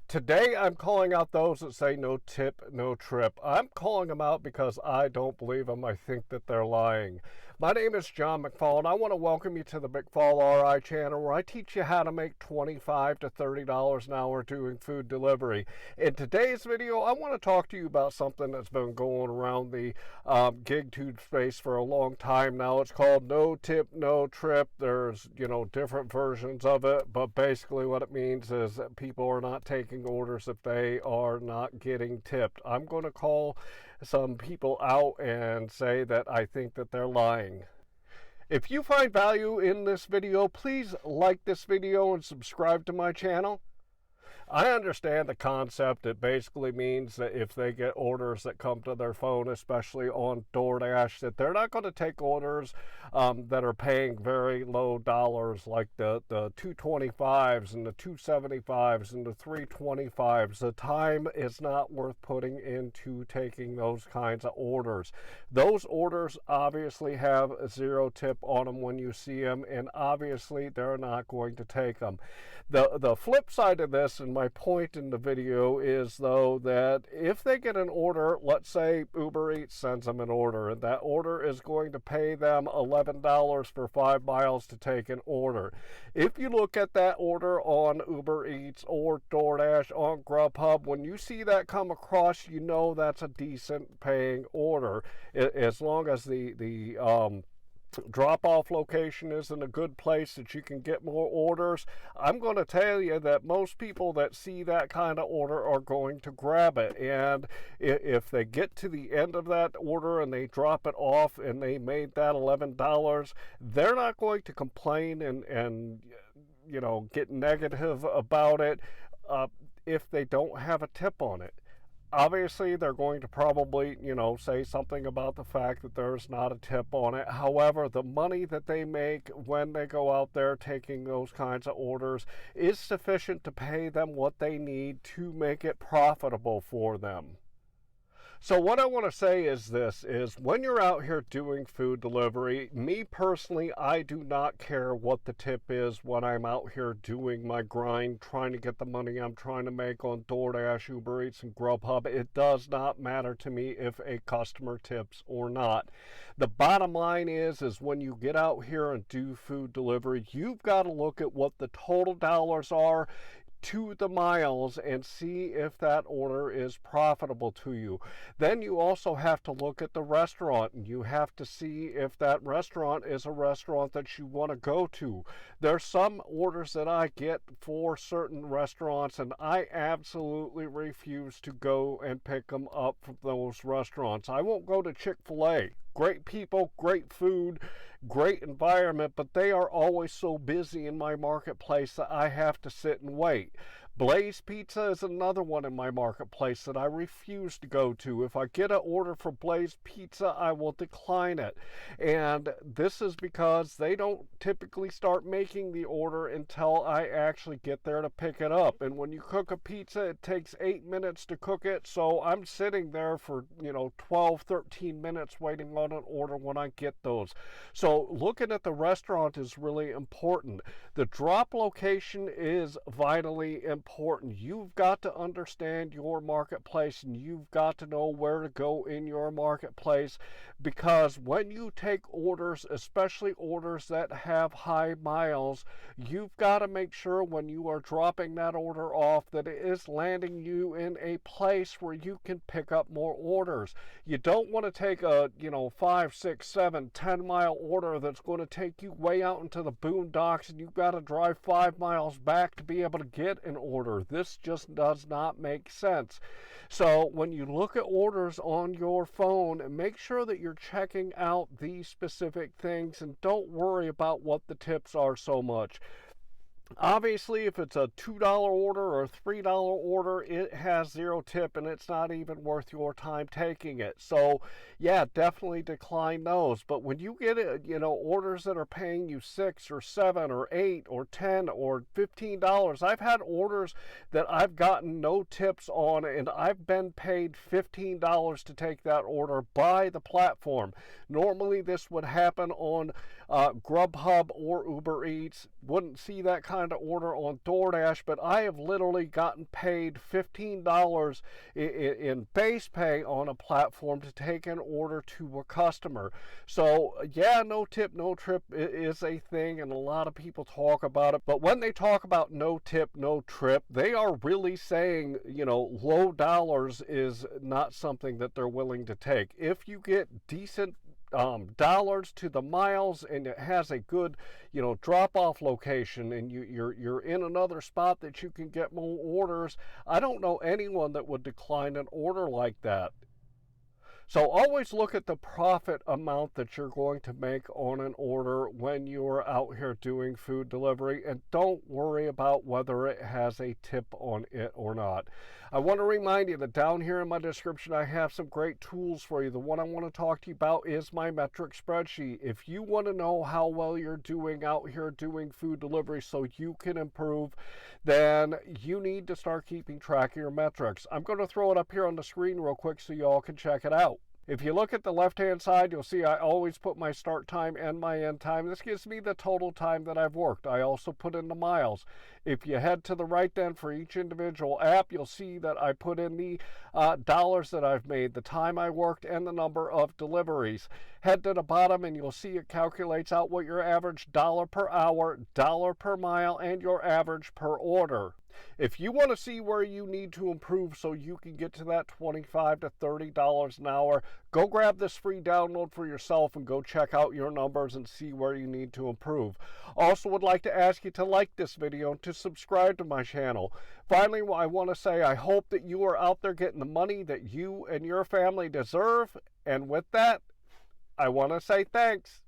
Today, I'm calling out those that say no tip, no trip. I'm calling them out because I don't believe them. I think that they're lying. My name is John McFall, and I want to welcome you to the McFallRI channel, where I teach you how to make $25 to $30 an hour doing food delivery. In today's video, I want to talk to you about something that's been going around the gig tube space for a long time now. It's called no tip, no trip. There's, different versions of it, but basically what it means is that people are not taking orders if they are not getting tipped. I'm going to call some people out and say that I think that they're lying. If you find value in this video, please like this video and subscribe to my channel. I understand the concept. It basically means that if they get orders that come to their phone, especially on DoorDash, that they're not going to take orders that are paying very low dollars, like the 225s and the 275s and the 325s. The time is not worth putting into taking those kinds of orders. Those orders obviously have a zero tip on them when you see them, and obviously they're not going to take them. The flip side of this, and my point in the video, is though that if they get an order, let's say Uber Eats sends them an order, and that order is going to pay them $11 for 5 miles to take an order. If you look at that order on Uber Eats or DoorDash on GrubHub, when you see that come across, you know that's a decent paying order, as long as the drop-off location is in a good place that you can get more orders. I'm going to tell you that most people that see that kind of order are going to grab it, and if they get to the end of that order and they drop it off and they made that $11, they're not going to complain and get negative about it if they don't have a tip on it. Obviously, they're going to probably, say something about the fact that there's not a tip on it. However, the money that they make when they go out there taking those kinds of orders is sufficient to pay them what they need to make it profitable for them. So what I want to say is this, is when you're out here doing food delivery, me personally, I do not care what the tip is when I'm out here doing my grind, trying to get the money I'm trying to make on DoorDash, Uber Eats, and GrubHub. It does not matter to me if a customer tips or not. The bottom line is when you get out here and do food delivery, you've got to look at what the total dollars are to the miles and see if that order is profitable to you. Then you also have to look at the restaurant, and you have to see if that restaurant is a restaurant that you want to go to. There's some orders that I get for certain restaurants, and I absolutely refuse to go and pick them up from those restaurants. I won't go to Chick-fil-A. Great people, great food, great environment, but they are always so busy in my marketplace that I have to sit and wait. Blaze Pizza is another one in my marketplace that I refuse to go to. If I get an order for Blaze Pizza, I will decline it. And this is because they don't typically start making the order until I actually get there to pick it up. And when you cook a pizza, it takes 8 minutes to cook it, so I'm sitting there for 12, 13 minutes waiting on an order when I get those. So looking at the restaurant is really important. The drop location is vitally important. You've got to understand your marketplace, and you've got to know where to go in your marketplace, because when you take orders, especially orders that have high miles, you've got to make sure when you are dropping that order off that it is landing you in a place where you can pick up more orders. You don't want to take a 5, 6, 7, 10-mile order that's going to take you way out into the boondocks, and you've got to drive 5 miles back to be able to get an order. This just does not make sense. So when you look at orders on your phone, make sure that you're checking out these specific things, and don't worry about what the tips are so much. Obviously, if it's a $2 order or a $3 order, it has zero tip, and it's not even worth your time taking it. So, yeah, definitely decline those. But when you get orders that are paying you $6 or $7 or $8 or $10 or $15, I've had orders that I've gotten no tips on, and I've been paid $15 to take that order by the platform. Normally, this would happen on GrubHub or Uber Eats. wouldn't see that kind of order on DoorDash, but I have literally gotten paid $15 in base pay on a platform to take an order to a customer. So yeah, no tip, no trip is a thing, and a lot of people talk about it. But when they talk about no tip, no trip, they are really saying, you know, low dollars is not something that they're willing to take. If you get decent dollars to the miles and it has a good, you know, drop-off location, and you're in another spot that you can get more orders, I don't know anyone that would decline an order like that. So always look at the profit amount that you're going to make on an order when you're out here doing food delivery, and don't worry about whether it has a tip on it or not. I want to remind you that down here in my description I have some great tools for you. The one I want to talk to you about is my metric spreadsheet. If you want to know how well you're doing out here doing food delivery so you can improve, then you need to start keeping track of your metrics. I'm going to throw it up here on the screen real quick so you all can check it out. If you look at the left-hand side, you'll see I always put my start time and my end time. This gives me the total time that I've worked. I also put in the miles. If you head to the right then for each individual app, you'll see that I put in the dollars that I've made, the time I worked, and the number of deliveries. Head to the bottom and you'll see it calculates out what your average dollar per hour, dollar per mile, and your average per order. If you want to see where you need to improve so you can get to that $25 to $30 an hour, go grab this free download for yourself and go check out your numbers and see where you need to improve. Also would like to ask you to like this video and to subscribe to my channel. Finally, I want to say I hope that you are out there getting the money that you and your family deserve. And with that, I want to say thanks.